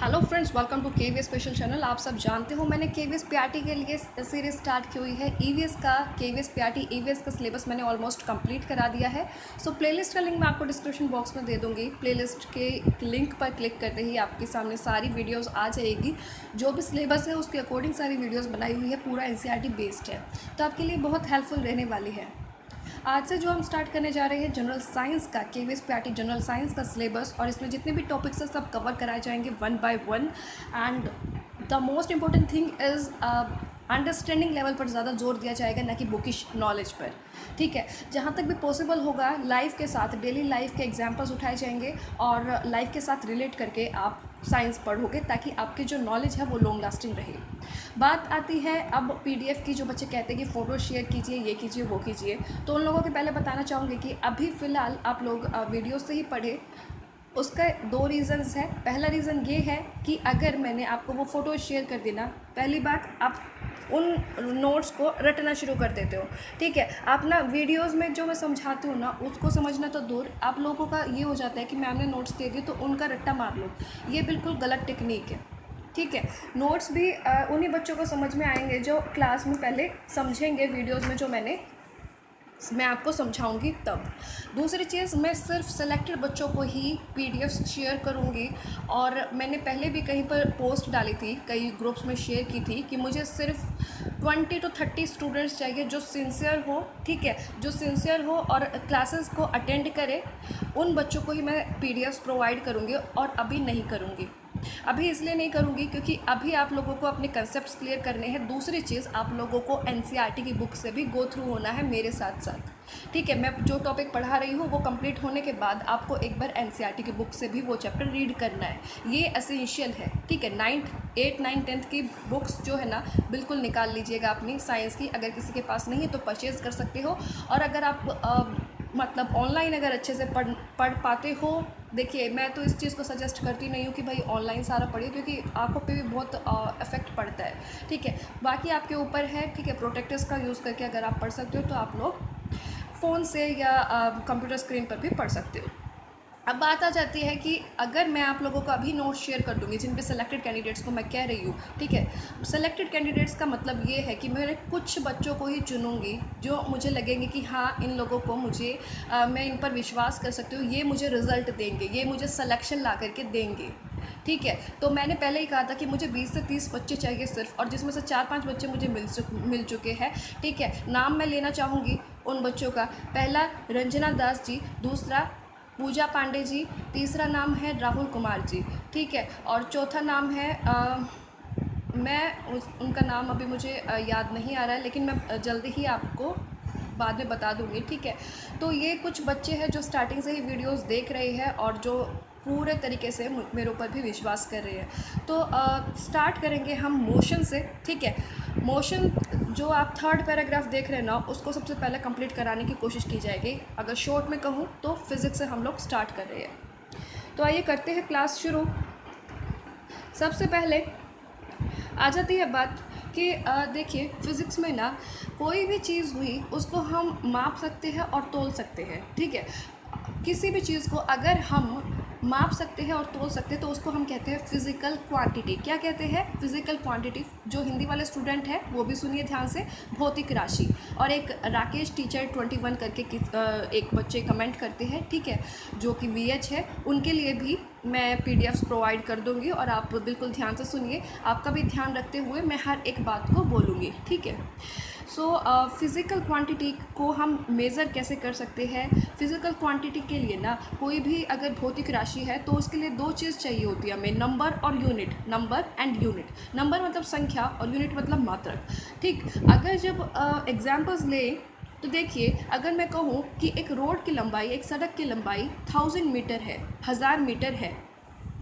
Hello friends, welcome to KVS special channel. आप सब जानते हो मैंने केवीएस पीआरटी के लिए सीरीज स्टार्ट की हुई है। ईवीएस का केवीएस पीआरटी ईवीएस का सिलेबस मैंने ऑलमोस्ट कंप्लीट करा दिया है। सो प्लेलिस्ट का लिंक मैं आपको डिस्क्रिप्शन बॉक्स में दे दूंगी। प्लेलिस्ट के लिंक पर क्लिक करते ही आपके सामने सारी वीडियोस आ जाएगी। जो भी सिलेबस है उसके अकॉर्डिंग सारी वीडियोज़ बनाई हुई है, पूरा एनसीईआरटी बेस्ड है, तो आपके लिए बहुत हेल्पफुल रहने वाली है। आज से जो हम स्टार्ट करने जा रहे हैं जनरल साइंस का केवीएस पीआरटी जनरल साइंस का सिलेबस, और इसमें जितने भी टॉपिक्स हैं सब कवर कराए जाएंगे one by one. And the most important thing is understanding level पर ज़्यादा जोर दिया जाएगा, ना कि बुकिश नॉलेज पर। ठीक है, जहाँ तक भी पॉसिबल होगा लाइफ के साथ, डेली लाइफ के एग्जाम्पल्स उठाए जाएंगे और लाइफ के साथ रिलेट करके आप साइंस पढ़ोगे, ताकि आपकी जो नॉलेज है वो लॉन्ग लास्टिंग रहे। बात आती है अब पीडीएफ की। जो बच्चे कहते हैं कि फ़ोटो शेयर कीजिए, ये कीजिए, वो कीजिए, तो उन लोगों के पहले बताना चाहूँगी कि अभी फ़िलहाल आप लोग वीडियो से ही पढ़े। उसका दो रीज़न्स है। पहला रीज़न ये है कि अगर मैंने आपको वो फ़ोटो शेयर कर दी ना, पहली बात आप उन नोट्स को रटना शुरू कर देते हो। ठीक है, आप ना वीडियोस में जो मैं समझाती हूँ ना उसको समझना तो दूर, आप लोगों का ये हो जाता है कि मैम ने नोट्स दे दिए तो उनका रट्टा मार लो। ये बिल्कुल गलत टेक्निक है। ठीक है, नोट्स भी उन्हीं बच्चों को समझ में आएंगे जो क्लास में पहले समझेंगे वीडियोज़ में, जो मैं आपको समझाऊंगी तब। दूसरी चीज़, मैं सिर्फ सेलेक्टेड बच्चों को ही पीडीएफ शेयर करूंगी। और मैंने पहले भी कहीं पर पोस्ट डाली थी, कई ग्रुप्स में शेयर की थी कि मुझे सिर्फ 20 to 30 स्टूडेंट्स चाहिए जो सिंसियर हो। ठीक है, जो सिंसियर हो और क्लासेस को अटेंड करे, उन बच्चों को ही मैं पीडीएफ प्रोवाइड करूँगी। और अभी नहीं करूँगी। अभी इसलिए नहीं करूँगी क्योंकि अभी आप लोगों को अपने कंसेप्ट्स क्लियर करने हैं। दूसरी चीज़, आप लोगों को एनसीईआरटी की बुक से भी गो थ्रू होना है मेरे साथ साथ। ठीक है, मैं जो टॉपिक पढ़ा रही हूँ वो कंप्लीट होने के बाद आपको एक बार एनसीईआरटी की बुक से भी वो चैप्टर रीड करना है। ये एसेंशियल है। ठीक है, 8, 9, 10 की बुक्स जो है ना बिल्कुल निकाल लीजिएगा अपनी साइंस की। अगर किसी के पास नहीं है तो परचेज़ कर सकते हो। और अगर आप मतलब ऑनलाइन अगर अच्छे से पढ़ पाते हो, देखिए मैं तो इस चीज़ को सजेस्ट करती नहीं हूँ कि भाई ऑनलाइन सारा पढ़िए, क्योंकि आंखों पे भी बहुत इफेक्ट पड़ता है। ठीक है, बाकी आपके ऊपर है। ठीक है, प्रोटेक्टर्स का यूज़ करके अगर आप पढ़ सकते हो तो आप लोग फ़ोन से या कंप्यूटर स्क्रीन पर भी पढ़ सकते हो। अब बात आ जाती है कि अगर मैं आप लोगों को अभी नोट्स शेयर कर दूंगी जिन पे सेलेक्टेड कैंडिडेट्स को मैं कह रही हूँ। ठीक है, सेलेक्टेड कैंडिडेट्स का मतलब ये है कि मैं कुछ बच्चों को ही चुनूंगी जो मुझे लगेंगे कि हाँ, इन लोगों को मैं इन पर विश्वास कर सकती हूँ, ये मुझे रिज़ल्ट देंगे, ये मुझे सलेक्शन ला करके देंगे। ठीक है, तो मैंने पहले ही कहा था कि मुझे 20 से 30 बच्चे चाहिए सिर्फ, और जिसमें से 4-5 बच्चे मुझे मिल चुके हैं। ठीक है, नाम मैं लेना चाहूँगी उन बच्चों का। पहला रंजना दास जी, दूसरा पूजा पांडे जी, तीसरा नाम है राहुल कुमार जी। ठीक है, और चौथा नाम है उनका नाम अभी मुझे याद नहीं आ रहा है, लेकिन मैं जल्दी ही आपको बाद में बता दूंगी। ठीक है, तो ये कुछ बच्चे हैं जो स्टार्टिंग से ही वीडियोस देख रहे हैं और जो पूरे तरीके से मेरे ऊपर भी विश्वास कर रहे हैं। तो स्टार्ट करेंगे हम मोशन से। ठीक है, मोशन जो आप थर्ड पैराग्राफ देख रहे हैं ना, उसको सबसे पहले कंप्लीट कराने की कोशिश की जाएगी। अगर शॉर्ट में कहूँ तो फिज़िक्स से हम लोग स्टार्ट कर रहे हैं। तो आइए करते हैं क्लास शुरू। सबसे पहले आ जाती है बात कि देखिए फ़िज़िक्स में ना कोई भी चीज़ हुई उसको हम माप सकते हैं और तोल सकते हैं। ठीक है, किसी भी चीज़ को अगर हम माप सकते हैं और तोल सकते हैं तो उसको हम कहते हैं फिज़िकल क्वांटिटी। क्या कहते हैं? Physical quantity. जो हिंदी वाले स्टूडेंट हैं वो भी सुनिए ध्यान से, भौतिक राशि। और एक राकेश टीचर 21 करके एक बच्चे कमेंट करते हैं, ठीक है, जो कि VH है, उनके लिए भी मैं PDFs प्रोवाइड कर दूंगी। और आप बिल्कुल ध्यान से सुनिए, आपका भी ध्यान रखते हुए मैं हर एक बात को बोलूँगी। ठीक है, सो फिज़िकल क्वांटिटी को हम मेज़र कैसे कर सकते हैं? फिज़िकल क्वांटिटी के लिए ना कोई भी अगर भौतिक राशि है तो उसके लिए दो चीज़ चाहिए होती है हमें, नंबर और unit. Number and unit. Number मतलब संख्या और यूनिट मतलब मात्रक। ठीक, अगर जब एग्जाम्पल्स लें तो देखिए, अगर मैं कहूँ कि एक रोड की लंबाई, एक सड़क की लंबाई 1000 मीटर है, 1000 मीटर है,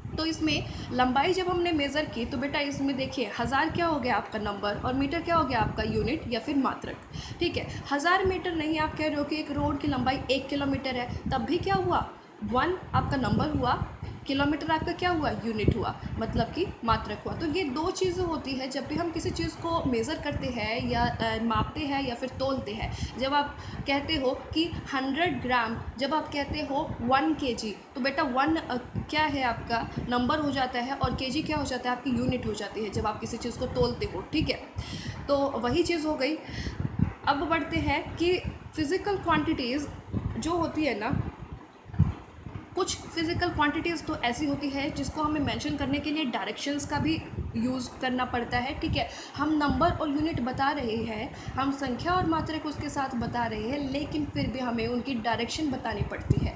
तो इसमें लंबाई जब हमने मेज़र की तो बेटा इसमें देखिए 1000 क्या हो गया आपका नंबर, और मीटर क्या हो गया आपका यूनिट या फिर मात्रक। ठीक है, 1000 मीटर नहीं, आप कह रहे हो कि एक रोड की लंबाई 1 किलोमीटर है, तब भी क्या हुआ, 1 आपका नंबर हुआ। किलोमीटर आपका क्या हुआ, यूनिट हुआ, मतलब कि मात्रक हुआ। तो ये दो चीज़ें होती है जब भी हम किसी चीज़ को मेज़र करते हैं या मापते हैं या फिर तोलते हैं। जब आप कहते हो कि 100 ग्राम, जब आप कहते हो 1 kg, तो बेटा 1 क्या है आपका नंबर हो जाता है और kg क्या हो जाता है, आपकी यूनिट हो जाती है जब आप किसी चीज़ को तोलते हो, ठीक है। तो वही चीज़ हो गई। अब बढ़ते हैं कि फिज़िकल क्वांटिटीज़ जो होती है ना, कुछ फिज़िकल क्वांटिटीज़ तो ऐसी होती है जिसको हमें मेंशन करने के लिए डायरेक्शंस का भी यूज़ करना पड़ता है, ठीक है। हम नंबर और यूनिट बता रहे हैं, हम संख्या और मात्रक उसके साथ बता रहे हैं, लेकिन फिर भी हमें उनकी डायरेक्शन बतानी पड़ती है।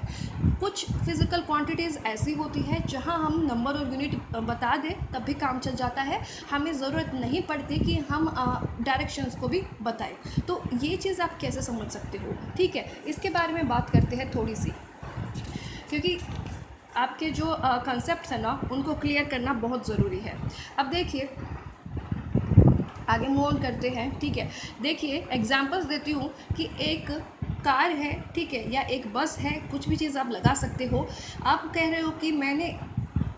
कुछ फिज़िकल क्वांटिटीज़ ऐसी होती है जहां हम नंबर और यूनिट बता दें तब भी काम चल जाता है, हमें ज़रूरत नहीं पड़ती कि हम डायरेक्शंस को भी बताएं। तो ये चीज़ आप कैसे समझ सकते हो, ठीक है, इसके बारे में बात करते हैं थोड़ी सी, क्योंकि आपके जो कंसेप्ट है ना उनको क्लियर करना बहुत ज़रूरी है। अब देखिए आगे मूव ऑन करते हैं, ठीक है। देखिए एग्जांपल्स देती हूँ कि एक कार है, ठीक है, या एक बस है, कुछ भी चीज़ आप लगा सकते हो। आप कह रहे हो कि मैंने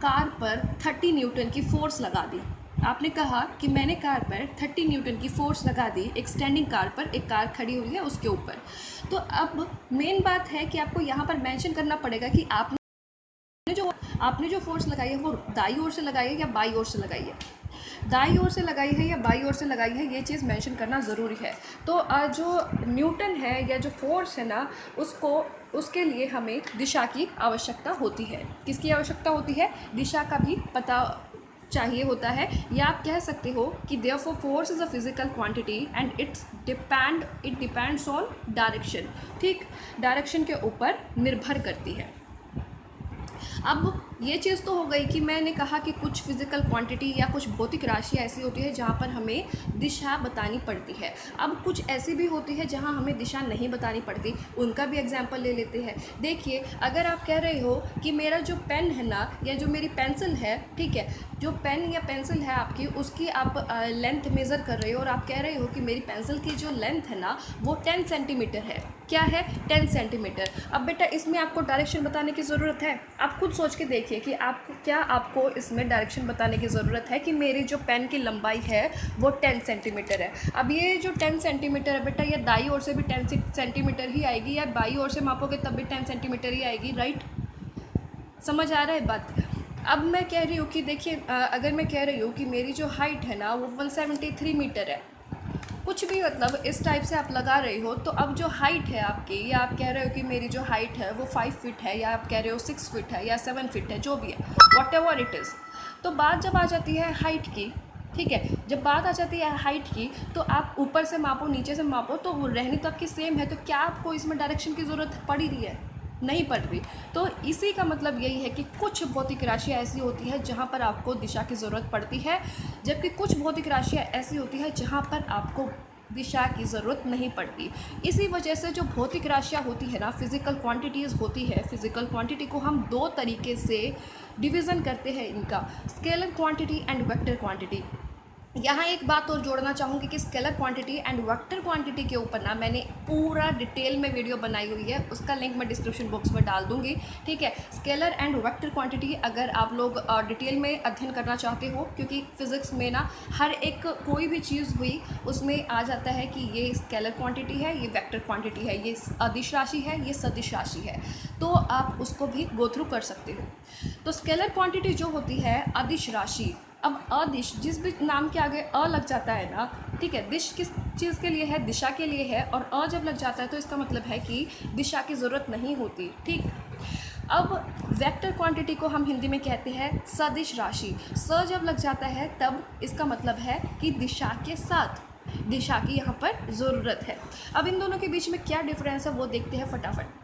कार पर 30 न्यूटन की फोर्स लगा दी। आपने कहा कि मैंने कार पर 30 न्यूटन की फोर्स लगा दी, एक स्टैंडिंग कार पर, एक कार खड़ी हुई है उसके ऊपर। तो अब मेन बात है कि आपको यहाँ पर मेंशन करना पड़ेगा कि आपने जो फोर्स लगाई है वो दाईं ओर से लगाई है या बाईं ओर से लगाई है, दाईं ओर से लगाई है या बाईं ओर से लगाई है, ये चीज़ मेंशन करना ज़रूरी है। तो जो न्यूटन है या जो फोर्स है ना, उसके लिए हमें दिशा की आवश्यकता होती है। किसकी आवश्यकता होती है, दिशा का भी पता चाहिए होता है। या आप कह सकते हो कि therefore force is a physical quantity and it depends on direction, ठीक, डायरेक्शन के ऊपर निर्भर करती है। अब ये चीज़ तो हो गई कि मैंने कहा कि कुछ फिज़िकल क्वांटिटी या कुछ भौतिक राशि ऐसी होती है जहाँ पर हमें दिशा बतानी पड़ती है। अब कुछ ऐसी भी होती है जहाँ हमें दिशा नहीं बतानी पड़ती, उनका भी एग्जांपल ले लेते हैं। देखिए अगर आप कह रहे हो कि मेरा जो पेन है ना या जो मेरी पेंसिल है, ठीक है, जो पेन या पेंसिल है आपकी, उसकी आप लेंथ मेज़र कर रहे हो और आप कह रहे हो कि मेरी पेंसिल की जो लेंथ है ना वो 10 सेंटीमीटर है। क्या है, 10 सेंटीमीटर। अब बेटा इसमें आपको डायरेक्शन बताने की ज़रूरत है? आप खुद सोच के देखिए कि आपको इसमें डायरेक्शन बताने की ज़रूरत है कि मेरी जो पेन की लंबाई है वो 10 सेंटीमीटर है। अब ये जो 10 सेंटीमीटर है बेटा, ये दाईं ओर से भी 10 सेंटीमीटर ही आएगी या बाईं ओर से मापोगे तब भी 10 सेंटीमीटर ही आएगी, राइट? समझ आ रहा है बात? अब मैं कह रही हूँ कि देखिए अगर मैं कह रही हूँ कि मेरी जो हाइट है ना वो 173 मीटर है, कुछ भी मतलब इस टाइप से आप लगा रहे हो, तो अब जो हाइट है आपकी, या आप कह रहे हो कि मेरी जो हाइट है वो 5 फीट है, या आप कह रहे हो 6 फीट है या 7 फीट है, जो भी है, वॉट एवर इट इज़। तो बात जब आ जाती है हाइट की, ठीक है, जब बात आ जाती है हाइट की, तो आप ऊपर से मापो नीचे से मापो तो वो रहनी तो आपकी सेम है, तो क्या आपको इसमें डायरेक्शन की ज़रूरत पड़ रही है? नहीं पड़ रही। तो इसी का मतलब यही है कि कुछ भौतिक राशियाँ ऐसी होती है जहाँ पर आपको दिशा की ज़रूरत पड़ती है, जबकि कुछ भौतिक राशियाँ ऐसी होती है जहाँ पर आपको दिशा की ज़रूरत नहीं पड़ती। इसी वजह से जो भौतिक राशियाँ होती है ना, फिज़िकल क्वांटिटीज़ होती है, फिज़िकल क्वांटिटी को हम दो तरीके से डिवीज़न करते हैं इनका, scalar quantity and vector quantity. यहाँ एक बात और जोड़ना चाहूँगी कि scalar quantity and vector quantity के ऊपर ना मैंने पूरा डिटेल में वीडियो बनाई हुई है, उसका लिंक मैं डिस्क्रिप्शन बॉक्स में डाल दूँगी, ठीक है। स्केलर एंड वेक्टर क्वांटिटी अगर आप लोग डिटेल में अध्ययन करना चाहते हो, क्योंकि फिज़िक्स में ना हर एक कोई भी चीज़ हुई उसमें आ जाता है कि ये स्केलर क्वांटिटी है, ये वेक्टर क्वांटिटी है, ये अदिश राशि है, ये सदिश राशि है, तो आप उसको भी गो थ्रू कर सकते हो। तो स्केलर क्वांटिटी जो होती है अदिश राशि, अब अदिश जिस भी नाम के आगे अ लग जाता है ना, ठीक है, दिश किस चीज़ के लिए है, दिशा के लिए है, और अ जब लग जाता है तो इसका मतलब है कि दिशा की ज़रूरत नहीं होती, ठीक। अब वेक्टर क्वांटिटी को हम हिंदी में कहते हैं सदिश राशि। स जब लग जाता है तब इसका मतलब है कि दिशा के साथ, दिशा की यहाँ पर ज़रूरत है। अब इन दोनों के बीच में क्या डिफरेंस है वो देखते हैं फटाफट।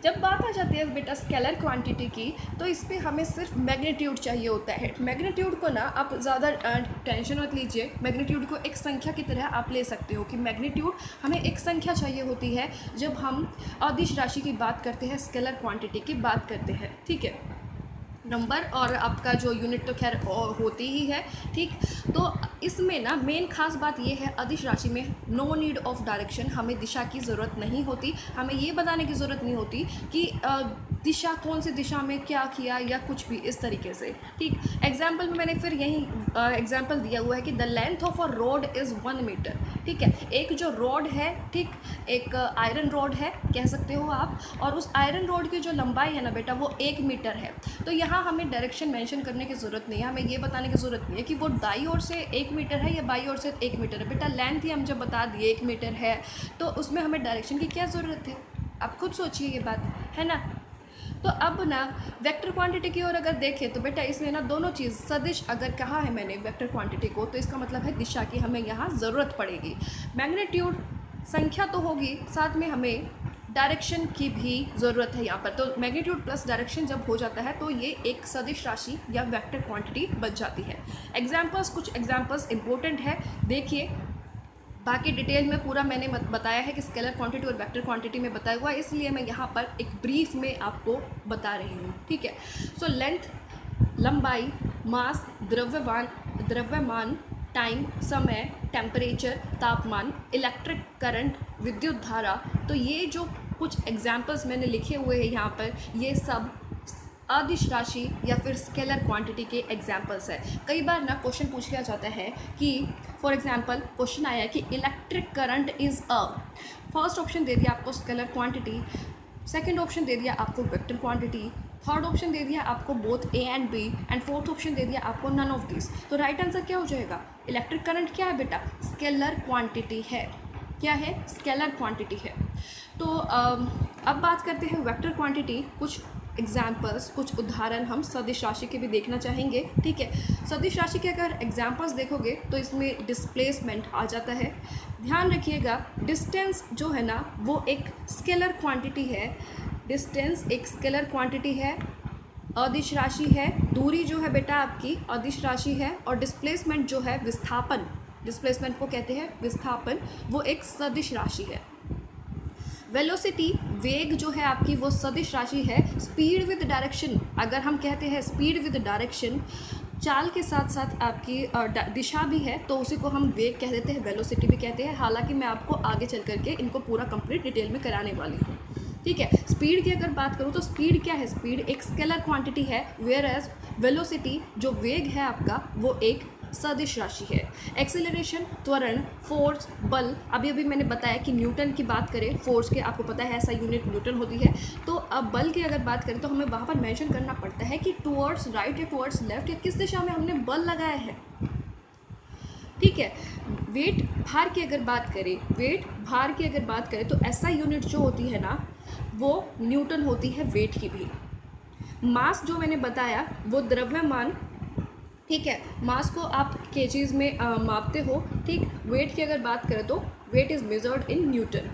जब बात आ जाती है बेटा स्केलर क्वांटिटी की, तो इस पर हमें सिर्फ मैग्नीट्यूड चाहिए होता है। मैग्नीट्यूड को ना आप ज़्यादा टेंशन मत लीजिए, मैग्नीट्यूड को एक संख्या की तरह आप ले सकते हो कि मैग्नीट्यूड हमें एक संख्या चाहिए होती है जब हम अदिश राशि की बात करते हैं, स्केलर क्वांटिटी की बात करते हैं, ठीक है। नंबर और आपका जो यूनिट तो खैर होती ही है, ठीक। तो इसमें ना मेन खास बात ये है, अदिश राशि में नो नीड ऑफ डायरेक्शन, हमें दिशा की ज़रूरत नहीं होती, हमें ये बताने की ज़रूरत नहीं होती कि दिशा, कौन सी दिशा में क्या किया या कुछ भी इस तरीके से। ठीक, एग्जाम्पल में मैंने फिर यही एग्जाम्पल दिया हुआ है कि the length of a road is 1 metre. ठीक है, एक जो रोड है, ठीक, एक आयरन रोड है कह सकते हो आप, और उस आयरन रोड की जो लंबाई है ना बेटा वो 1 मीटर है। तो यहाँ हमें डायरेक्शन मेंशन करने की ज़रूरत नहीं है, हमें ये बताने की ज़रूरत नहीं है कि वो दाई ओर से 1 मीटर है या बाई ओर से 1 मीटर है। बेटा लेंथ ही हम जब बता दिए 1 मीटर है, तो उसमें हमें डायरेक्शन की क्या ज़रूरत है? आप खुद सोचिए ये बात, है ना। तो अब ना वेक्टर क्वांटिटी की ओर अगर देखें तो बेटा इसमें ना दोनों चीज़, सदिश अगर कहा है मैंने वेक्टर क्वांटिटी को, तो इसका मतलब है दिशा की हमें यहाँ ज़रूरत पड़ेगी। मैग्नीट्यूड संख्या तो होगी, साथ में हमें डायरेक्शन की भी ज़रूरत है यहाँ पर। तो मैग्नीट्यूड प्लस डायरेक्शन जब हो जाता है तो ये एक सदिश राशि या वेक्टर क्वांटिटी बन जाती है। एग्जाम्पल्स, कुछ एग्जाम्पल्स इंपॉर्टेंट है, देखिए। बाकी डिटेल में पूरा मैंने बताया है कि स्केलर क्वांटिटी और वेक्टर क्वांटिटी में बताया हुआ है, इसलिए मैं यहाँ पर एक ब्रीफ में आपको बता रही हूँ। ठीक है, सो लेंथ लंबाई, मास द्रव्यमान, टाइम समय, टेम्परेचर तापमान, इलेक्ट्रिक करंट विद्युत धारा। तो ये जो कुछ एग्जाम्पल्स मैंने लिखे हुए हैं यहाँ पर, ये सब अदिश राशि या फिर स्केलर क्वांटिटी के एग्जाम्पल्स है। कई बार ना क्वेश्चन पूछ लिया जाता है कि फॉर एग्जांपल क्वेश्चन आया कि electric current is a, first option दे दिया आपको स्केलर क्वांटिटी, सेकंड ऑप्शन दे दिया आपको वेक्टर क्वांटिटी, थर्ड ऑप्शन दे दिया आपको both A and B, and fourth option दे दिया आपको नन ऑफ दिस। तो राइट आंसर क्या हो जाएगा? इलेक्ट्रिक करंट क्या है बेटा? स्केलर क्वांटिटी है। क्या है? स्केलर क्वांटिटी है। तो अब बात करते हैं वेक्टर क्वांटिटी। कुछ एग्जाम्पल्स, कुछ उदाहरण हम सदिश राशि के भी देखना चाहेंगे। ठीक है, सदिश राशि के अगर एग्जाम्पल्स देखोगे तो इसमें डिस्प्लेसमेंट आ जाता है। ध्यान रखिएगा, डिस्टेंस जो है ना वो एक स्केलर क्वांटिटी है। डिस्टेंस एक स्केलर क्वांटिटी है, अदिश राशि है। दूरी जो है बेटा आपकी अदिश राशि है, और डिस्प्लेसमेंट जो है विस्थापन, डिस्प्लेसमेंट को कहते हैं विस्थापन, वो एक सदिश राशि है। वेलोसिटी वेग जो है आपकी वो सदिश राशि है। स्पीड विद डायरेक्शन, अगर हम कहते हैं स्पीड विद डायरेक्शन, चाल के साथ साथ आपकी दिशा भी है, तो उसी को हम वेग कह देते हैं, वेलोसिटी भी कहते हैं। हालांकि मैं आपको आगे चल करके इनको पूरा कंप्लीट डिटेल में कराने वाली हूँ। ठीक है, स्पीड की अगर बात करूँ तो स्पीड क्या है? स्पीड एक स्केलर क्वांटिटी है, वेयर एज वेलोसिटी जो वेग है आपका वो एक सदिश राशि है। एक्सेलरेशन त्वरण, फोर्स बल, अभी अभी मैंने बताया कि न्यूटन की बात करें, फोर्स के आपको पता है ऐसा यूनिट न्यूटन होती है। तो अब बल की अगर बात करें तो हमें वहाँ पर मेंशन करना पड़ता है कि टुवर्ड्स राइट या टुवर्ड्स लेफ्ट या किस दिशा में हमने बल लगाया है। ठीक है, वेट भार की अगर बात करें, वेट भार की अगर बात करें तो ऐसा यूनिट जो होती है ना वो न्यूटन होती है वेट की भी। मास जो मैंने बताया वो द्रव्यमान, ठीक है, मास को आप केजीज में मापते हो। ठीक, वेट की अगर बात करें तो weight is measured in newton.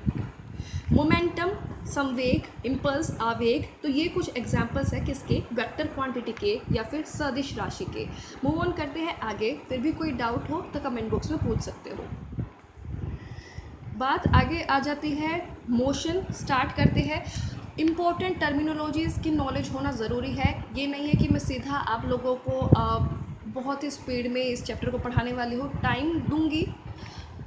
Momentum संवेग, इम्पल्स आवेग, तो ये कुछ एग्जाम्पल्स है किसके? वेक्टर क्वांटिटी के या फिर सदिश राशि के। मूव ऑन करते हैं आगे, फिर भी कोई डाउट हो तो कमेंट बॉक्स में पूछ सकते हो। बात आगे आ जाती है, मोशन स्टार्ट करते हैं। इम्पोर्टेंट टर्मिनोलॉजीज़ की नॉलेज होना ज़रूरी है। ये नहीं है कि मैं सीधा आप लोगों को बहुत ही स्पीड में इस चैप्टर को पढ़ाने वाली हूँ, टाइम दूंगी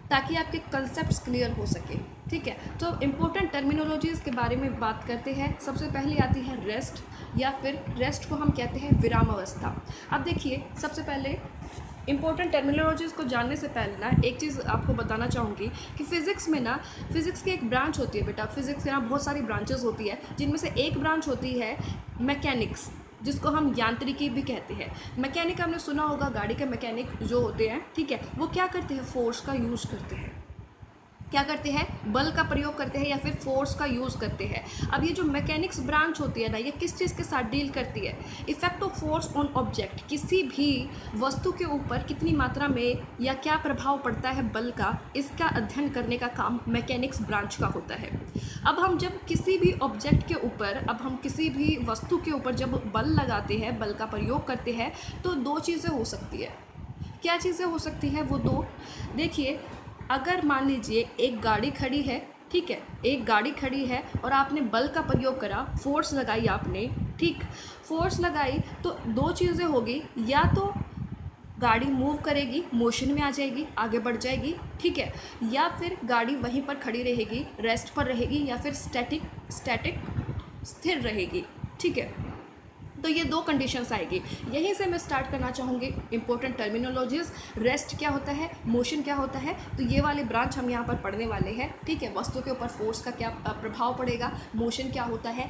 ताकि आपके कंसेप्ट्स क्लियर हो सके। ठीक है, तो इम्पोर्टेंट टर्मिनोलॉजीज़ के बारे में बात करते हैं। सबसे पहले आती है रेस्ट, या फिर रेस्ट को हम कहते हैं विराम अवस्था। अब देखिए, सबसे पहले इंपॉर्टेंट टर्मिनोलॉजीज़ को जानने से पहले ना एक चीज़ आपको बताना चाहूँगी कि फ़िज़िक्स में ना, फ़िज़िक्स की एक ब्रांच होती है बेटा। फ़िज़िक्स के ना बहुत सारी ब्रांचेस होती है, जिनमें से एक ब्रांच होती है मैकेनिक्स, जिसको हम यांत्रिकी भी कहते हैं। मैकेनिक आपने सुना होगा, गाड़ी के मैकेनिक जो होते हैं, ठीक है, वो क्या करते हैं? फोर्स का यूज़ करते हैं। क्या करते हैं? बल का प्रयोग करते हैं या फिर फोर्स का यूज़ करते हैं। अब ये जो मैकेनिक्स ब्रांच होती है ना, ये किस चीज़ के साथ डील करती है? Effect of force on object, किसी भी वस्तु के ऊपर कितनी मात्रा में या क्या प्रभाव पड़ता है बल का, इसका अध्ययन करने का काम मैकेनिक्स ब्रांच का होता है। अब हम जब किसी भी ऑब्जेक्ट के ऊपर, अब हम किसी भी वस्तु के ऊपर जब बल लगाते हैं, बल का प्रयोग करते हैं, तो दो चीज़ें हो सकती है। क्या चीज़ें हो सकती हैं? वो दो, देखिए, अगर मान लीजिए एक गाड़ी खड़ी है, ठीक है, एक गाड़ी खड़ी है और आपने बल का प्रयोग करा, फोर्स लगाई आपने, ठीक, फोर्स लगाई तो दो चीज़ें होगी, या तो गाड़ी मूव करेगी, मोशन में आ जाएगी, आगे बढ़ जाएगी, ठीक है, या फिर गाड़ी वहीं पर खड़ी रहेगी, रेस्ट पर रहेगी, या फिर स्टैटिक स्थिर रहेगी। ठीक है। तो ये दो कंडीशंस आएगी। यहीं से मैं स्टार्ट करना चाहूँगी इंपॉर्टेंट टर्मिनोलॉजीज। रेस्ट क्या होता है, मोशन क्या होता है, तो ये वाले ब्रांच हम यहाँ पर पढ़ने वाले हैं, ठीक है। वस्तु के ऊपर फोर्स का क्या प्रभाव पड़ेगा, मोशन क्या होता है,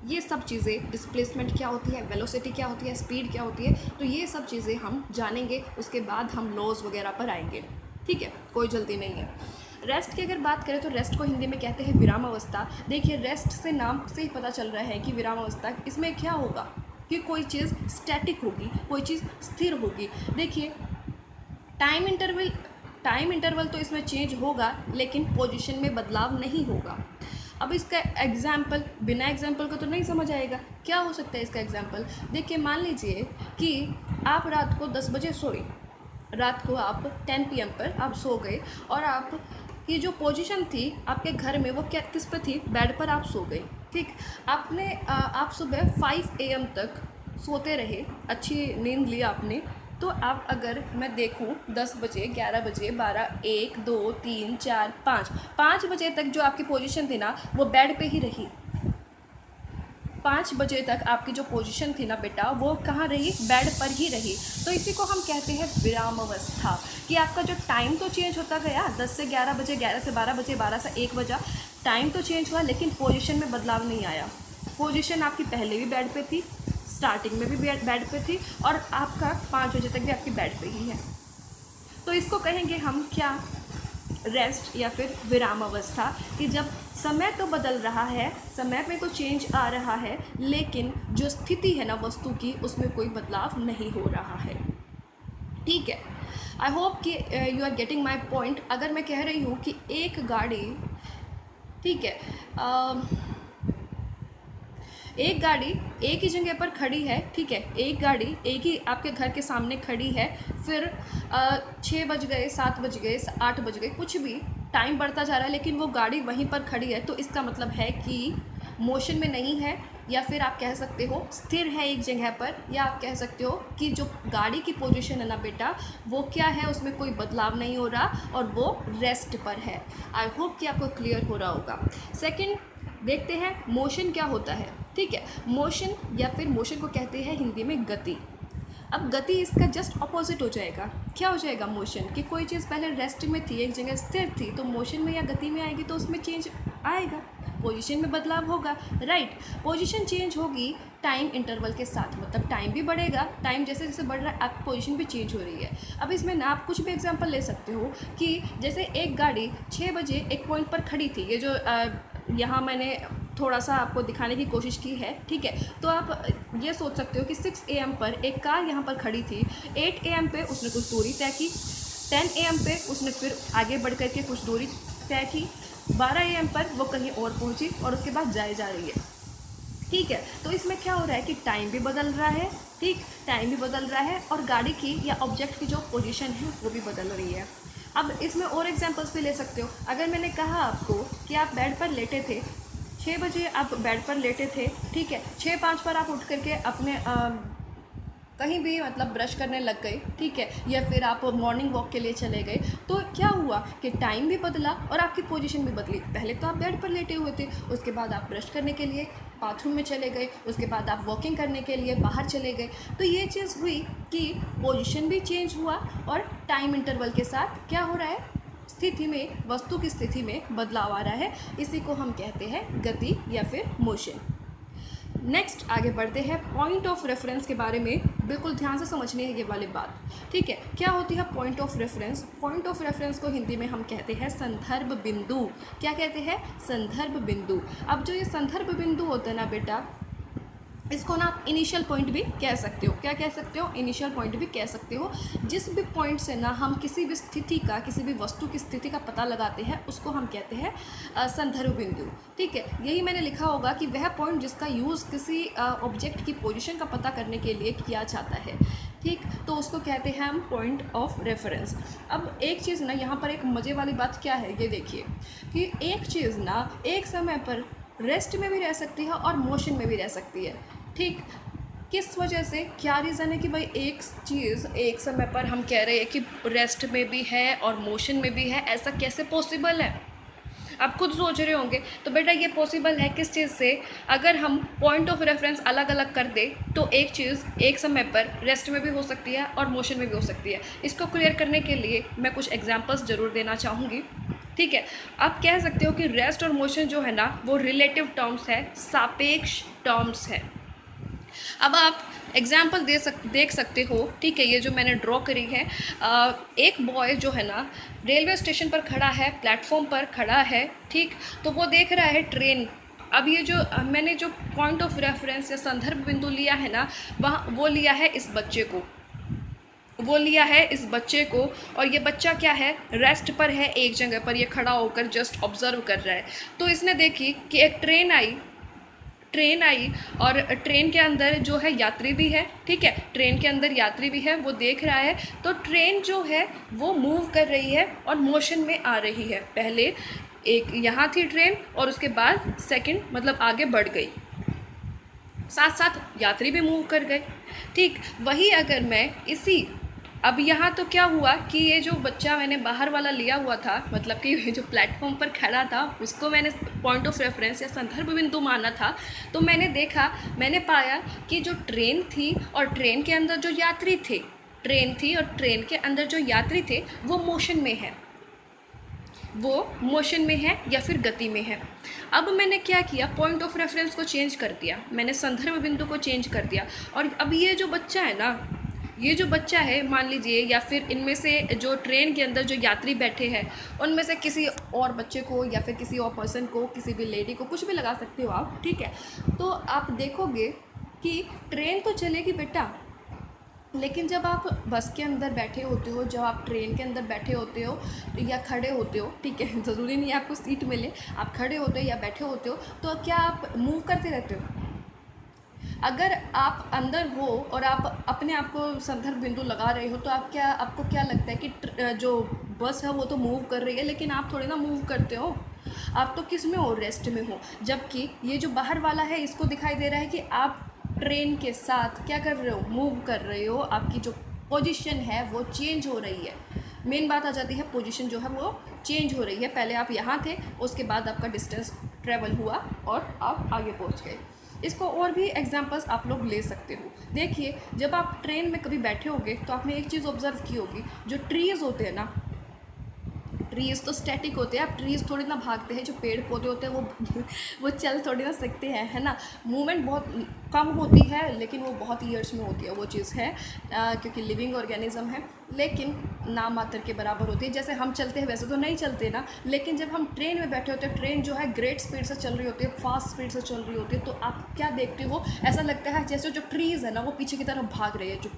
ये सब चीज़ें, डिस्प्लेसमेंट क्या होती है, वेलोसिटी क्या होती है, स्पीड क्या होती है, तो ये सब चीज़ें हम जानेंगे। उसके बाद हम लॉज वगैरह पर आएंगे, ठीक है, कोई जल्दी नहीं है। रेस्ट की अगर बात करें तो रेस्ट को हिंदी में कहते हैं विराम अवस्था। देखिए, रेस्ट से नाम से ही पता चल रहा है कि विराम अवस्था, इसमें क्या होगा कि कोई चीज़ स्टैटिक होगी, कोई चीज़ स्थिर होगी। देखिए, टाइम इंटरवल तो इसमें चेंज होगा, लेकिन पोजीशन में बदलाव नहीं होगा। अब इसका एग्जाम्पल, बिना एग्जाम्पल को तो नहीं समझ आएगा। क्या हो सकता है इसका एग्जाम्पल? देखिए, मान लीजिए कि आप रात को 10 बजे सोए, रात को आप 10 PM पर आप सो गए, और आप की जो पोजीशन थी आपके घर में वो क्या, किस पर थी? बेड पर आप सो गए, ठीक। आप सुबह 5 AM तक सोते रहे, अच्छी नींद ली आपने। तो आप, अगर मैं देखूं 10 बजे, 11 बजे, 12, 1, 2, 3, 4, 5 बजे तक जो आपकी पोजीशन थी ना, वो बेड पे ही रही। 5 बजे तक आपकी जो पोजीशन थी ना बेटा, वो कहाँ रही? बेड पर ही रही। तो इसी को हम कहते हैं विराम अवस्था, कि आपका जो टाइम तो चेंज होता गया, 10 से 11 बजे, 11 से 12 बजे, 12 से 1 बजा, टाइम तो चेंज हुआ, लेकिन पोजीशन में बदलाव नहीं आया। पोजीशन आपकी पहले भी बेड पे थी, स्टार्टिंग में भी बेड पे थी, और आपका 5 बजे तक भी आपकी बेड पे ही है। तो इसको कहेंगे हम क्या? रेस्ट या फिर विराम अवस्था, कि जब समय तो बदल रहा है, समय में तो चेंज आ रहा है, लेकिन जो स्थिति है ना वस्तु की, उसमें कोई बदलाव नहीं हो रहा है, ठीक है। आई होप कि you are getting my point. अगर मैं कह रही हूँ कि एक गाड़ी, ठीक है, एक गाड़ी एक ही जगह पर खड़ी है, ठीक है, एक गाड़ी एक ही आपके घर के सामने खड़ी है, फिर 6 बज गए, 7 बज गए, 8 बज गए, कुछ भी टाइम बढ़ता जा रहा है, लेकिन वो गाड़ी वहीं पर खड़ी है, तो इसका मतलब है कि मोशन में नहीं है, या फिर आप कह सकते हो स्थिर है एक जगह पर, या आप कह सकते हो कि जो गाड़ी की पोजीशन है ना बेटा, वो क्या है, उसमें कोई बदलाव नहीं हो रहा और वो रेस्ट पर है। आई होप कि आपको क्लियर हो रहा होगा। सेकंड देखते हैं, मोशन क्या होता है, ठीक है। मोशन या फिर मोशन को कहते हैं हिंदी में गति। अब गति इसका जस्ट अपोजिट हो जाएगा। क्या हो जाएगा? मोशन, कि कोई चीज़ पहले रेस्ट में थी, एक जगह स्थिर थी, तो मोशन में या गति में आएगी तो उसमें चेंज आएगा, पोजीशन में बदलाव होगा, राइट। पोजीशन चेंज होगी टाइम इंटरवल के साथ, मतलब टाइम भी बढ़ेगा, टाइम जैसे जैसे बढ़ रहा है आपकी पोजीशन भी चेंज हो रही है। अब इसमें ना आप कुछ भी एग्जांपल ले सकते हो, कि जैसे एक गाड़ी 6 बजे एक पॉइंट पर खड़ी थी, ये जो यहाँ मैंने थोड़ा सा आपको दिखाने की कोशिश की है, ठीक है। तो आप ये सोच सकते हो कि 6 AM पर एक कार यहाँ पर खड़ी थी, 8 AM पे उसने कुछ दूरी तय की, 10 AM पे उसने फिर आगे बढ़ कर के कुछ दूरी तय की, 12 AM पर वो कहीं और पहुँची और उसके बाद जाए जा रही है, ठीक है। तो इसमें क्या हो रहा है कि टाइम भी बदल रहा है, ठीक, टाइम भी बदल रहा है, और गाड़ी की या ऑब्जेक्ट की जो पोजीशन है वो भी बदल रही है। अब इसमें और एग्जांपल्स भी ले सकते हो। अगर मैंने कहा आपको कि आप बेड पर लेटे थे, 6 बजे आप बेड पर लेटे थे, ठीक है, 6:05 पर आप उठ करके अपने कहीं भी मतलब ब्रश करने लग गए, ठीक है, या फिर आप मॉर्निंग वॉक के लिए चले गए, तो क्या हुआ कि टाइम भी बदला और आपकी पोजीशन भी बदली। पहले तो आप बेड पर लेटे हुए थे, उसके बाद आप ब्रश करने के लिए बाथरूम में चले गए, उसके बाद आप वॉकिंग करने के लिए बाहर चले गए, तो ये चीज़ हुई कि पोजीशन भी चेंज हुआ और टाइम इंटरवल के साथ क्या हो रहा है, स्थिति में, वस्तु की स्थिति में बदलाव आ रहा है। इसी को हम कहते हैं गति या फिर मोशन। नेक्स्ट आगे बढ़ते हैं, पॉइंट ऑफ रेफरेंस के बारे में बिल्कुल ध्यान से समझनी है ये वाली बात, ठीक है। क्या होती है point of reference? Point of reference को हिंदी में हम कहते हैं संदर्भ बिंदु। क्या कहते हैं? संदर्भ बिंदु। अब जो ये संदर्भ बिंदु होता है ना बेटा, इसको ना आप इनिशियल पॉइंट भी कह सकते हो। क्या कह सकते हो? इनिशियल पॉइंट भी कह सकते हो। जिस भी पॉइंट से ना हम किसी भी स्थिति का, किसी भी वस्तु की स्थिति का पता लगाते हैं, उसको हम कहते हैं संदर्भ बिंदु, ठीक है। यही मैंने लिखा होगा कि वह पॉइंट जिसका यूज़ किसी ऑब्जेक्ट की पोजीशन का पता करने के लिए किया जाता है, ठीक, तो उसको कहते हैं हम पॉइंट ऑफ रेफरेंस। अब एक चीज़ ना यहाँ पर एक मज़े वाली बात क्या है, ये देखिए कि एक चीज़ ना एक समय पर रेस्ट में भी रह सकती है और मोशन में भी रह सकती है, ठीक। किस वजह से, क्या रीज़न है कि भाई एक चीज़ एक समय पर हम कह रहे हैं कि रेस्ट में भी है और मोशन में भी है, ऐसा कैसे पॉसिबल है? आप खुद सोच रहे होंगे तो बेटा ये पॉसिबल है किस चीज़ से, अगर हम पॉइंट ऑफ रेफरेंस अलग अलग कर दें तो एक चीज़ एक समय पर रेस्ट में भी हो सकती है और मोशन में भी हो सकती है। इसको क्लियर करने के लिए मैं कुछ एग्जांपल्स ज़रूर देना चाहूँगी। ठीक है, आप कह सकते हो कि रेस्ट और मोशन जो है ना वो रिलेटिव टर्म्स है, सापेक्ष टर्म्स है। अब आप एग्जाम्पल देख सकते हो। ठीक है, ये जो मैंने ड्रॉ करी है, एक बॉय जो है ना रेलवे स्टेशन पर खड़ा है, प्लेटफॉर्म पर खड़ा है। ठीक, तो वो देख रहा है ट्रेन। अब ये जो मैंने जो पॉइंट ऑफ रेफरेंस या संदर्भ बिंदु लिया है ना, वहाँ वो लिया है इस बच्चे को, और ये बच्चा क्या है, रेस्ट पर है, एक जगह पर ये खड़ा होकर जस्ट ऑब्जर्व कर रहा है। तो इसने देखी कि एक ट्रेन आई और ट्रेन के अंदर जो है यात्री भी है। ठीक है, ट्रेन के अंदर यात्री भी है, वो देख रहा है। तो ट्रेन जो है वो मूव कर रही है और मोशन में आ रही है। पहले एक यहाँ थी ट्रेन और उसके बाद सेकंड मतलब आगे बढ़ गई, साथ साथ यात्री भी मूव कर गए। ठीक, वही अगर मैं अब यहाँ तो क्या हुआ कि ये जो बच्चा मैंने बाहर वाला लिया हुआ था, मतलब कि जो प्लेटफॉर्म पर खड़ा था, उसको मैंने पॉइंट ऑफ रेफरेंस या संदर्भ बिंदु माना था। तो मैंने पाया कि जो ट्रेन थी और ट्रेन के अंदर जो यात्री थे, वो मोशन में है या फिर गति में है। अब मैंने क्या किया, पॉइंट ऑफ रेफरेंस को चेंज कर दिया, मैंने संदर्भ बिंदु को चेंज कर दिया। और अब ये जो बच्चा है मान लीजिए, या फिर इनमें से जो ट्रेन के अंदर जो यात्री बैठे हैं उनमें से किसी और बच्चे को या फिर किसी और पर्सन को, किसी भी लेडी को, कुछ भी लगा सकते हो आप। ठीक है, तो आप देखोगे कि ट्रेन तो चलेगी बेटा, लेकिन जब आप बस के अंदर बैठे होते हो, जब आप ट्रेन के अंदर बैठे होते हो या खड़े होते हो, ठीक है, ज़रूरी नहीं है आपको सीट मिले, आप खड़े होते हो या बैठे होते हो, तो क्या आप मूव करते रहते हो? अगर आप अंदर हो और आप अपने आप को संदर्भ बिंदु लगा रहे हो तो आपको क्या लगता है कि जो बस है वो तो मूव कर रही है, लेकिन आप थोड़े ना मूव करते हो, आप तो किस में हो, रेस्ट में हो। जबकि ये जो बाहर वाला है इसको दिखाई दे रहा है कि आप ट्रेन के साथ क्या कर रहे हो, मूव कर रहे हो, आपकी जो पोजीशन है वो चेंज हो रही है। मेन बात आ जाती है, पोजीशन जो है वो चेंज हो रही है। पहले आप यहाँ थे, उसके बाद आपका डिस्टेंस ट्रेवल हुआ और आप आगे पहुँच गए। इसको और भी एग्जांपल्स आप लोग ले सकते हो। देखिए, जब आप ट्रेन में कभी बैठे होगे तो आपने एक चीज़ ऑब्जर्व की होगी, जो ट्रीज़ होते हैं ना, ट्रीज़ तो स्टैटिक होते हैं, अब ट्रीज़ थोड़ी ना भागते हैं, जो पेड़ पौधे होते हैं वो चल थोड़ी ना सकते हैं, है ना। मूवमेंट बहुत कम होती है, लेकिन वो बहुत ईयर्स में होती है, वो चीज़ है, क्योंकि लिविंग ऑर्गेनिज्म है, लेकिन नाम मात्र के बराबर होती है। जैसे हम चलते हैं वैसे तो नहीं चलते ना, लेकिन जब हम ट्रेन में बैठे होते हैं, ट्रेन जो है ग्रेट स्पीड से चल रही होती है, फास्ट स्पीड से चल रही होती है, तो आप क्या देखते हो, ऐसा लगता है जैसे जो ट्रीज़ है ना वो पीछे की तरफ भाग रही है। जो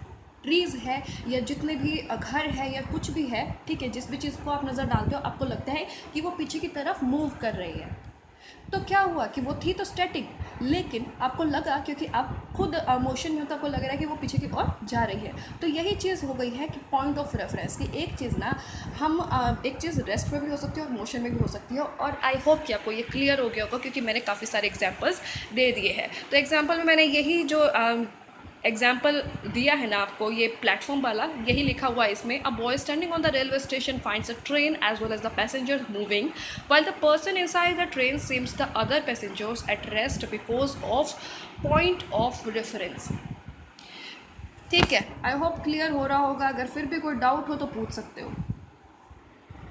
ट्रीज़ है या जितने भी घर है या कुछ भी है, ठीक है, जिस भी चीज़ को आप नज़र डालते हो आपको लगता है कि वो पीछे की तरफ मूव कर रही है। तो क्या हुआ कि वो थी तो स्टैटिक, लेकिन आपको लगा, क्योंकि आप खुद मोशन में हो तो आपको लग रहा है कि वो पीछे की ओर जा रही है। तो यही चीज़ हो गई है कि पॉइंट ऑफ रेफरेंस की एक चीज़ ना, एक चीज़ रेस्ट में भी हो सकती है और मोशन में भी हो सकती है। और आई होप कि आपको ये क्लियर हो गया होगा, क्योंकि मैंने काफ़ी सारे एग्जाम्पल्स दे दिए हैं। तो एग्जाम्पल में मैंने यही जो एग्जाम्पल दिया है ना आपको, ये प्लेटफॉर्म वाला, यही लिखा हुआ है इसमें। A boy standing on the railway station finds a train as well as the passengers moving while the person inside the train seems the other passengers at rest because of point of reference. ठीक है, I hope clear हो रहा होगा। अगर फिर भी कोई doubt हो तो पूछ सकते हो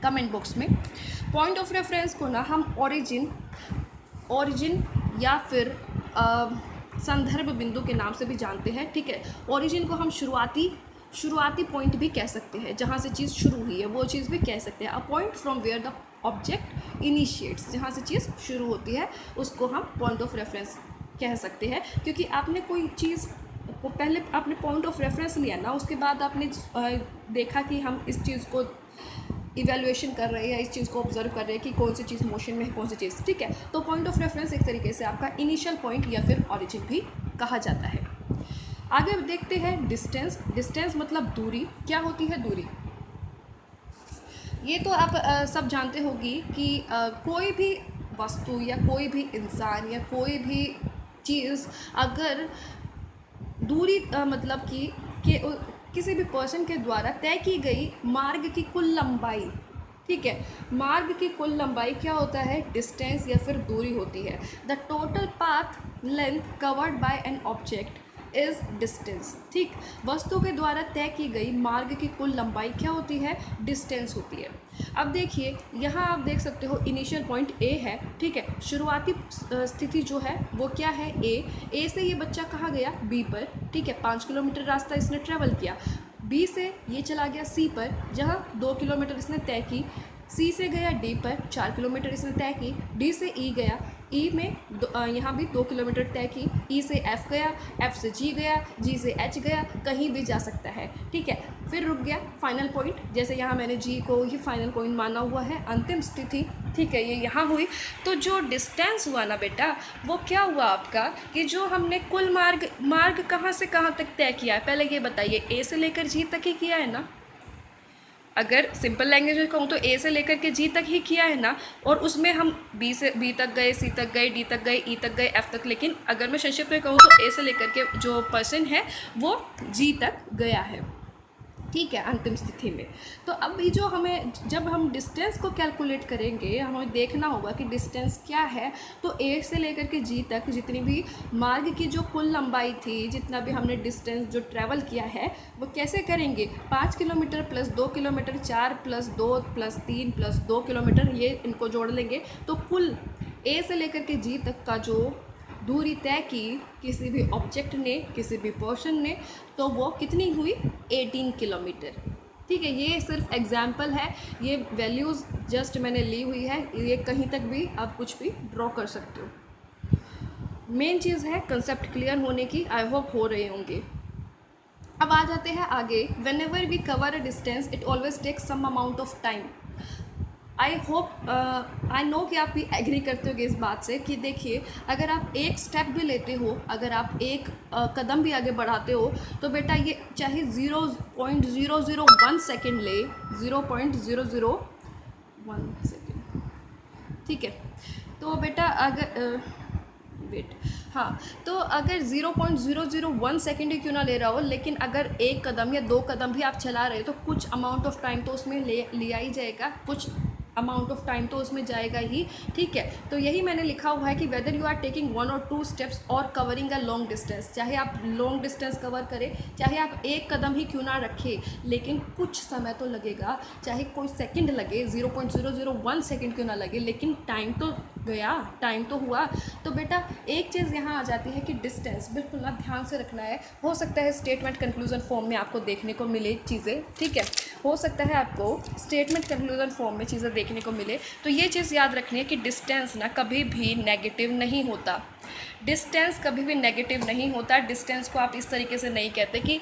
कमेंट बॉक्स में। पॉइंट ऑफ रेफरेंस को ना हम ओरिजिन या फिर संदर्भ बिंदु के नाम से भी जानते हैं। ठीक है, ओरिजिन को हम शुरुआती पॉइंट भी कह सकते हैं, जहाँ से चीज़ शुरू हुई है वो चीज़ भी कह सकते हैं। A point from where the object initiates, जहाँ से चीज़ शुरू होती है उसको हम पॉइंट ऑफ रेफरेंस कह सकते हैं। क्योंकि आपने कोई चीज़ को पहले आपने पॉइंट ऑफ रेफरेंस लिया ना, उसके बाद आपने देखा कि हम इस चीज़ को इवैल्यूएशन कर रहे हैं, इस चीज़ को ऑब्जर्व कर रहे हैं कि कौन सी चीज़ मोशन में है, कौन सी चीज़। ठीक है, तो पॉइंट ऑफ रेफरेंस एक तरीके से आपका इनिशियल पॉइंट या फिर ओरिजिन भी कहा जाता है। आगे देखते हैं डिस्टेंस। डिस्टेंस मतलब दूरी। क्या होती है दूरी? ये तो आप सब जानते होगी कि कोई भी वस्तु या कोई भी इंसान या कोई भी चीज़ अगर दूरी मतलब कि किसी भी पर्सन के द्वारा तय की गई मार्ग की कुल लंबाई, ठीक है। मार्ग की कुल लंबाई क्या होता है? डिस्टेंस या फिर दूरी होती है। The total path length covered by an object is distance. ठीक, वस्तु के द्वारा तय की गई मार्ग की कुल लंबाई क्या होती है? डिस्टेंस होती है। अब देखिए यहाँ आप देख सकते हो इनिशियल पॉइंट ए है। ठीक है, शुरुआती स्थिति जो है वो क्या है? ए से ये बच्चा कहाँ गया? बी पर। ठीक है, 5 किलोमीटर रास्ता इसने ट्रेवल किया। बी से ये चला गया सी पर, जहाँ 2 किलोमीटर इसने तय की। सी से गया डी पर, 4 किलोमीटर इसने तय की। डी से ई गया, ई में यहाँ भी 2 किलोमीटर तय की। ई से एफ गया, एफ से जी गया, जी से एच गया, कहीं भी जा सकता है। ठीक है, फिर रुक गया फाइनल पॉइंट, जैसे यहाँ मैंने जी को ही फाइनल पॉइंट माना हुआ है, अंतिम स्थिति। ठीक है, ये यहाँ हुई। तो जो डिस्टेंस हुआ ना बेटा, वो क्या हुआ आपका कि जो हमने कुल मार्ग कहाँ से कहाँ तक तय किया है, पहले ये बताइए। ए से लेकर जी तक ही किया है ना? अगर सिंपल लैंग्वेज में कहूँ तो ए से लेकर के जी तक ही किया है ना, और उसमें हम बी तक गए, सी तक गए, डी तक गए, ई तक गए, एफ तक। लेकिन अगर मैं संक्षिप्त में कहूँ तो ए से लेकर के जो पर्सन है वो जी तक गया है। ठीक है, अंतिम स्थिति में। तो अभी जो हमें, जब हम डिस्टेंस को कैलकुलेट करेंगे, हमें देखना होगा कि डिस्टेंस क्या है। तो ए से लेकर के जी तक जितनी भी मार्ग की जो कुल लंबाई थी, जितना भी हमने डिस्टेंस जो ट्रैवल किया है, वो कैसे करेंगे? 5 kilometre plus 2 kilometre, 4 plus 2 plus 3 plus 2 kilometre, ये इनको जोड़ लेंगे। तो कुल ए से लेकर के जी तक का जो दूरी तय की किसी भी ऑब्जेक्ट ने, किसी भी पर्सन ने, तो वो कितनी हुई? 18 किलोमीटर। ठीक है, ये सिर्फ एग्जाम्पल है, ये वैल्यूज़ जस्ट मैंने ली हुई है, ये कहीं तक भी आप कुछ भी ड्रॉ कर सकते हो। मेन चीज़ है कंसेप्ट क्लियर होने की, आई होप हो रहे होंगे। अब आ जाते हैं आगे। Whenever we cover a distance it always takes some amount of time. I hope I know कि आप भी एग्री करते होगे इस बात से कि देखिए, अगर आप एक स्टेप भी लेते हो, अगर आप एक कदम भी आगे बढ़ाते हो, तो बेटा ये चाहे 0.001 सेकेंड ले, 0.001 सेकेंड। ठीक है, तो बेटा अगर वेट, हाँ, तो अगर 0.001 सेकेंड ही क्यों ना ले रहा हो, लेकिन अगर एक कदम या 2 कदम भी आप चला रहे हो, तो कुछ अमाउंट ऑफ टाइम तो उसमें लिया ही जाएगा, कुछ अमाउंट ऑफ टाइम तो उसमें जाएगा ही। ठीक है, तो यही मैंने लिखा हुआ है कि वेदर यू आर टेकिंग 1 और 2 स्टेप्स और कवरिंग अ लॉन्ग डिस्टेंस, चाहे आप लॉन्ग डिस्टेंस कवर करें, चाहे आप एक कदम ही क्यों ना रखें, लेकिन कुछ समय तो लगेगा, चाहे कोई सेकंड लगे, 0.001 सेकंड क्यों ना लगे, लेकिन टाइम तो गया, टाइम तो हुआ। तो बेटा एक चीज़ यहाँ आ जाती है कि डिस्टेंस बिल्कुल ना ध्यान से रखना है। हो सकता है स्टेटमेंट कंक्लूजन फॉर्म में आपको देखने को मिले चीज़ें। ठीक है, हो सकता है आपको स्टेटमेंट कंक्लूजन फॉर्म में चीज़ें देखने को मिले। तो ये चीज़ याद रखनी है कि डिस्टेंस ना कभी भी नेगेटिव नहीं होता। डिस्टेंस कभी भी नेगेटिव नहीं होता। डिस्टेंस को आप इस तरीके से नहीं कहते कि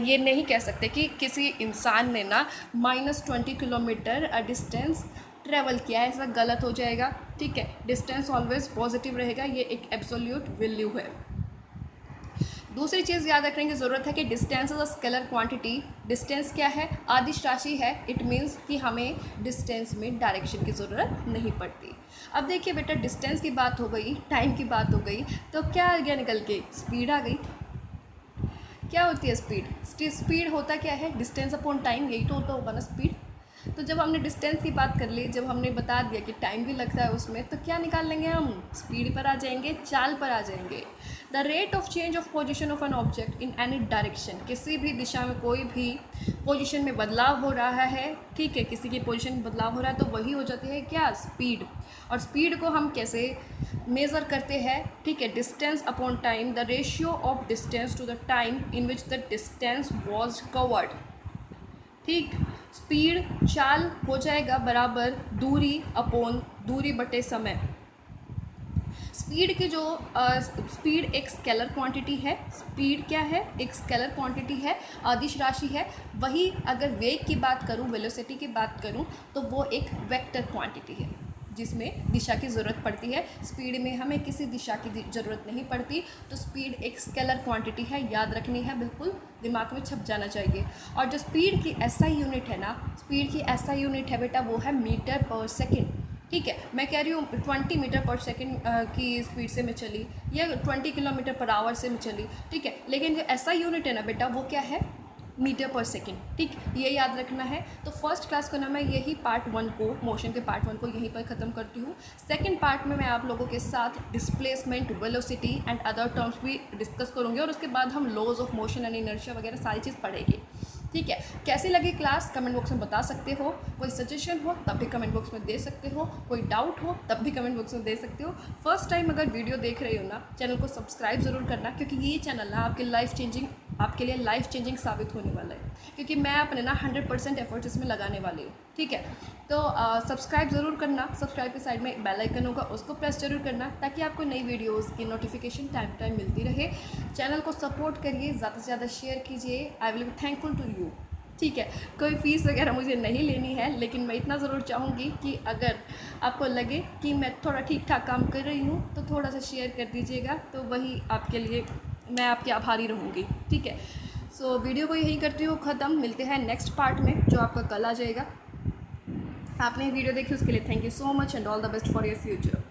ये नहीं कह सकते कि किसी इंसान ने ना -20 किलोमीटर डिस्टेंस ट्रैवल किया है, ऐसा गलत हो जाएगा। ठीक है, डिस्टेंस ऑलवेज पॉजिटिव रहेगा, ये एक एब्सोल्यूट वैल्यू है। दूसरी चीज़ याद रखने की ज़रूरत है कि distance is a scalar quantity. Distance क्या है? आदिश राशि है। इट मीन्स कि हमें डिस्टेंस में डायरेक्शन की ज़रूरत नहीं पड़ती। अब देखिए बेटा, डिस्टेंस की बात हो गई, टाइम की बात हो गई, तो क्या आ गया निकल के? स्पीड आ गई। क्या होती है स्पीड? स्पीड होता क्या है? डिस्टेंस अपॉन टाइम, यही तो होता होगा ना स्पीड। तो जब हमने डिस्टेंस की बात कर ली, जब हमने बता दिया कि टाइम भी लगता है उसमें, तो क्या निकाल लेंगे हम? स्पीड पर आ जाएंगे, चाल पर आ जाएंगे। The rate of change of position of an object in any direction, किसी भी दिशा में कोई भी पोजीशन में बदलाव हो रहा है, ठीक है, किसी की पोजीशन में बदलाव हो रहा है, तो वही हो जाती है क्या? स्पीड। और स्पीड को हम कैसे मेज़र करते हैं? ठीक है, distance upon time, the ratio of distance to the time in which the distance was covered. ठीक, स्पीड चाल हो जाएगा बराबर दूरी अपॉन दूरी बटे समय। स्पीड की जो स्पीड एक स्केलर क्वांटिटी है। स्पीड क्या है? एक स्केलर क्वांटिटी है, आदिश राशि है। वही अगर वेग की बात करूं, वेलोसिटी की बात करूं, तो वो एक वेक्टर क्वांटिटी है जिसमें दिशा की ज़रूरत पड़ती है। स्पीड में हमें किसी दिशा की ज़रूरत नहीं पड़ती। तो स्पीड एक स्केलर क्वांटिटी है, याद रखनी है, बिल्कुल दिमाग में छप जाना चाहिए। और जो स्पीड की एसआई यूनिट है ना, स्पीड की एसआई यूनिट है बेटा, वो है मीटर पर सेकेंड। ठीक है, मैं कह रही हूँ 20 मीटर पर सेकेंड की स्पीड से मैं चली, या 20 किलोमीटर पर आवर से मैं चली। ठीक है, लेकिन जो एसआई यूनिट है ना बेटा, वो क्या है? मीटर पर सेकेंड, ठीक, ये याद रखना है। तो फर्स्ट क्लास को ना मैं यही पार्ट 1 को, मोशन के पार्ट 1 को यहीं पर ख़त्म करती हूँ। सेकंड पार्ट में मैं आप लोगों के साथ displacement, velocity and other terms भी डिस्कस करूँगी और उसके बाद हम laws of motion and inertia वगैरह सारी चीज़ पढ़ेंगे, ठीक है। कैसी लगी क्लास कमेंट बॉक्स में बता सकते हो, कोई सजेशन हो तब भी कमेंट बॉक्स में दे सकते हो, कोई डाउट हो तब भी कमेंट बॉक्स में दे सकते हो। फर्स्ट टाइम अगर वीडियो देख रहे हो ना, चैनल को सब्सक्राइब ज़रूर करना, क्योंकि ये चैनल ना आपके लिए लाइफ चेंजिंग साबित होने वाला है, क्योंकि मैं अपने ना 100% एफर्ट्स इसमें लगाने वाली हूँ, ठीक है। तो सब्सक्राइब ज़रूर करना, सब्सक्राइब के साइड में बेल आइकन होगा, उसको प्रेस जरूर करना, ताकि आपको नई वीडियोज़ की नोटिफिकेशन टाइम मिलती रहे। चैनल को सपोर्ट करिए, ज़्यादा से ज़्यादा शेयर कीजिए, I will be thankful to you, ठीक है। कोई फ़ीस वगैरह मुझे नहीं लेनी है, लेकिन मैं इतना ज़रूर चाहूँगी कि अगर आपको लगे कि मैं थोड़ा ठीक ठाक काम कर रही हूँ तो थोड़ा सा शेयर कर दीजिएगा, तो वही आपके लिए मैं आपकी आभारी रहूँगी, ठीक है। सो वीडियो को यही करती हूँ ख़त्म, मिलते हैं नेक्स्ट पार्ट में जो आपका कल आ जाएगा। आपने वीडियो देखी उसके लिए thank you so much and all the best for your future.